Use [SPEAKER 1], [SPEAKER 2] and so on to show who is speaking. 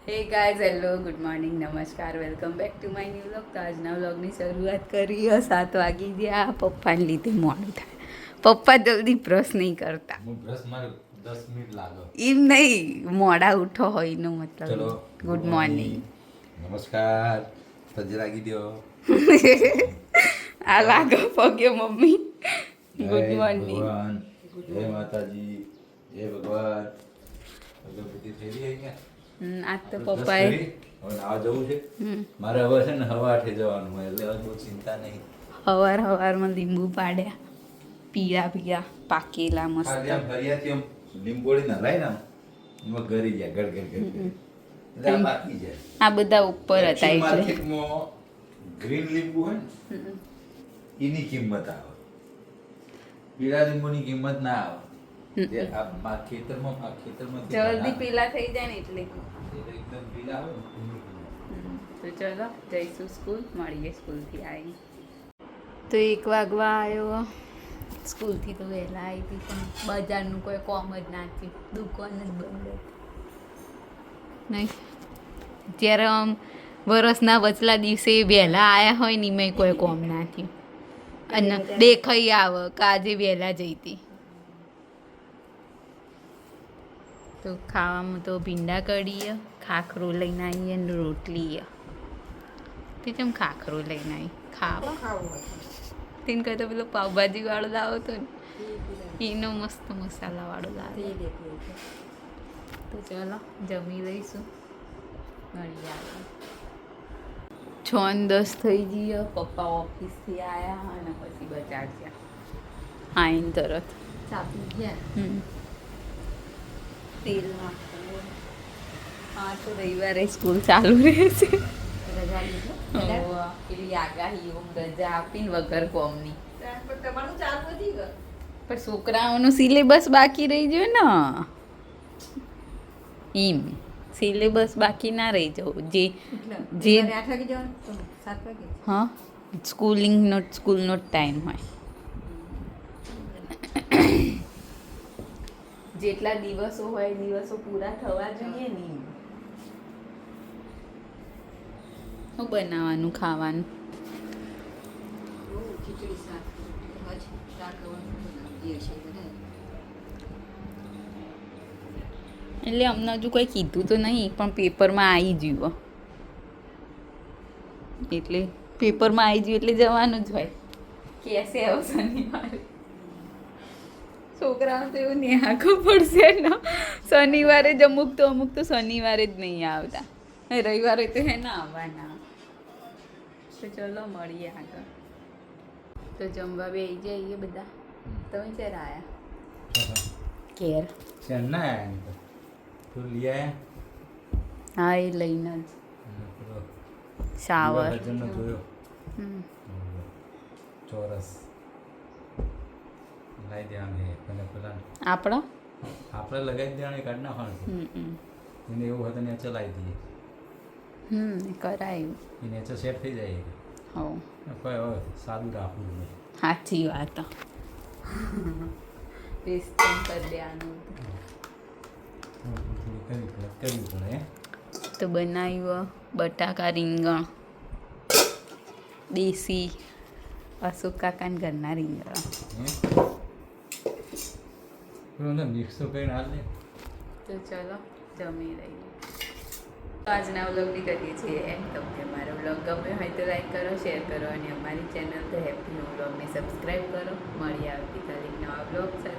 [SPEAKER 1] હે guys hello good morning નમસ્કાર welcome back to my new vlog. તો આજના વ્લોગની શરૂઆત કરીએ 7 વાગી ગયા. પપ્પાને લીધે મોડું થાય. પપ્પા જલ્દી બ્રશ નહીં કરતા.
[SPEAKER 2] હું બ્રશ મારું 10 મિનિટ લાગે.
[SPEAKER 1] એમ નહીં, મોડા ઉઠો હોય એનો મતલબ.
[SPEAKER 2] ચલો
[SPEAKER 1] ગુડ મોર્નિંગ.
[SPEAKER 2] નમસ્કાર. સજ્જ લાગી દો.
[SPEAKER 1] આ લાગો પગે મમ્મી. Good morning.
[SPEAKER 2] જય માતાજી. જય ભગવાન. અગરબત્તી થઈ રહી ગયા.
[SPEAKER 1] આજ તો પપ્પાએ
[SPEAKER 2] હવે નાવા જવું છે. મારે હવે છે ને હવા 8 જવાનું હોય એટલે બહુ ચિંતા નહીં.
[SPEAKER 1] હવારમાં લીંબુ પાડ્યા, પીળા પીળા પાકેલા મસ્ત.
[SPEAKER 2] ખાલી આમ ફરિયાથી આમ લીંબોળી નલાય ને એમાં ગરી જાય ગડ ગડ ગડ એટલે આ બાકી જાય.
[SPEAKER 1] આ બધા ઉપર હતા એટલે
[SPEAKER 2] માર્કેટમાં ગ્રીન લીંબુ હોય ને એની કિંમત આવે, પીળા લીંબુની કિંમત ના આવે. જે આ ખેતરમાં
[SPEAKER 1] જલ્દી પીલા થઈ જાય ને એટલે.
[SPEAKER 2] એકદમ પીળા હોય ને.
[SPEAKER 1] તો ચલો જઈશું સ્કૂલ, મળીએ સ્કૂલથી આવી. તો 1 વાગવા આવ્યો. સ્કૂલથી તો વહેલા આવી હતી પણ બજારનું કોઈ કોમ જ ના થયું, દુકાન જ બંધ હતી. નહીં જ્યારે આમ વરસના વચલા દિવસે વહેલા આવ્યા હોય ને એમાં કોઈ કોમ ના થયું. અને દેખાઈ આવે કે આજે વહેલા જઈ હતી. તો ખાવામાં તો ભીંડા કઢીએ, ખાખરો લઈને આવીએ ને રોટલી. તે કેમ ખાખરો લઈને આવી ખાવા? તેને કહેતો પેલો પાવભાજી વાળો લાવો તો ને એનો મસ્ત મસાલા વાળો લાવે. તો ચાલો જમી લઈશું, મળીએ આગળ. 6:10 થઈ જઈએ. પપ્પા ઓફિસથી આવ્યા અને પછી બજાર ગયા. આવીને તરત ચાપી ગયા. તેલ નાખવું. હા તો રવિવારે સ્કૂલ ચાલુ રહેશે. પેલી આગાહી રજા આપીને વગર કોમની. પણ છોકરાઓનું સિલેબસ બાકી રહી ગયો ને. એમ સિલેબસ બાકી ના રહી જવું. જે હા સ્કૂલનો ટાઈમ હોય. જેટલા દિવસો હોય એ દિવસો પૂરા થવા જોઈએ ને. શું બનાવવાનું ખાવાનું? એટલે અમને હજુ કોઈ કીધું તો નહીં પણ પેપરમાં આવી ગયું. એટલે પેપરમાં આવી ગયું એટલે જવાનું જ હોય. કેસે આવો શનિવારે. છોકરાઓ તો એવું નહીં આખો પડશે ને. શનિવારે જ અમુક તો શનિવારે જ નહીં આવતા. રવિવારે તો હે ના આવવાના. તો ચલો મળીએ આગળ. તો જમવા બેસી જઈએ બધા. તમે ક્યારે આવ્યા? કેર
[SPEAKER 2] ના આયા તો લઈ આયા.
[SPEAKER 1] હા એ લઈને જ શાવર
[SPEAKER 2] જોયો ચોરસ લગાવી દેવાનું. પેલા
[SPEAKER 1] આપણો
[SPEAKER 2] આપણે લગાવી દેવાનું, કાઢ નાખવાનું. એને એવું હતું ને ચલાવી દઈએ.
[SPEAKER 1] કરાયું.
[SPEAKER 2] એ નેચર સેટ થઈ જાય.
[SPEAKER 1] હો
[SPEAKER 2] કોઈ હવે સાદું રાખવું નહીં.
[SPEAKER 1] સાચી વાત. ટેસ્ટિંગ કરી દેવાનું.
[SPEAKER 2] કરવું પડે.
[SPEAKER 1] તો બનાવ્યું બટાકા રીંગણ દેશી અશોક કાકાના ઘરના રીંગણ.
[SPEAKER 2] મિક્સ તો કરીને હાલ દે.
[SPEAKER 1] તો ચલો જમી રહીએ. તો આજના વ્લોગની કરીએ છીએ એમ. તમને મારો વ્લોગ ગમ્યો હોય તો લાઈક કરો, શેર કરો અને અમારી ચેનલ તો હેપી નો વ્લોગને સબસ્ક્રાઈબ કરો. મળીએ આવતીકાલે નવા વ્લોગ સાથે.